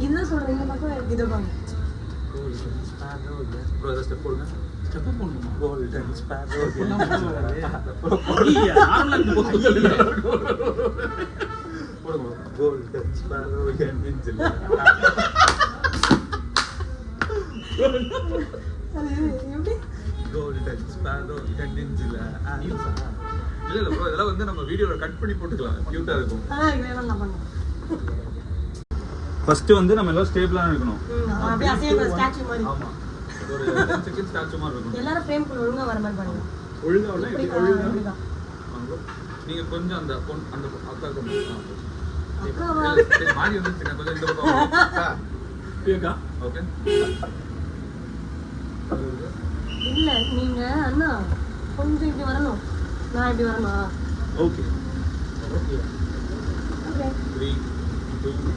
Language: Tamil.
இதுதான் சொல்றேன் இந்த பக்கம் இது பாருங்க ப்ரோ இத ஸ்டெப் போடுங்க ஸ்டெப் போடுங்க கோல்டன் ஸ்பாரோ போடுங்க கோல்டன் ஸ்பாரோ என்ஜில் அது எப்படி கோல்டன் ஸ்பாரோ என்ஜில் இல்ல ப்ரோ இதெல்லாம் வந்து நம்ம வீடியோல கட் பண்ணி போட்டுக்கலாம் கியூட்டா இருக்கும் இதெல்லாம் நான் பண்ணுவேன் ஃபர்ஸ்ட் வந்து நம்ம எல்லாம் ஸ்டேபிளா இருக்கணும் அப்படியே அசைய ஸ்டாச்சு மாதிரி ஆமா ஒரு 10 செகண்ட் ஸ்டாச்சு மாதிரி இருக்கும் எல்லாரும் ஃப்ரேம் குள்ள ஒழுங்கா வர மாதிரி பண்ணுங்க ஒழுங்கா இல்ல ஒழுங்கா நீங்க கொஞ்சம் அந்த அந்த அக்கா கொஞ்சம் அக்காவா மாறி வந்துருச்சுங்க கொஞ்சம் இந்த பக்கம் கேக்கா ஓகே இல்ல நீங்க அண்ணா கொஞ்சம் இப்படி வரணும் நான் இப்படி வரணும் ஓகே ஓகே 3 2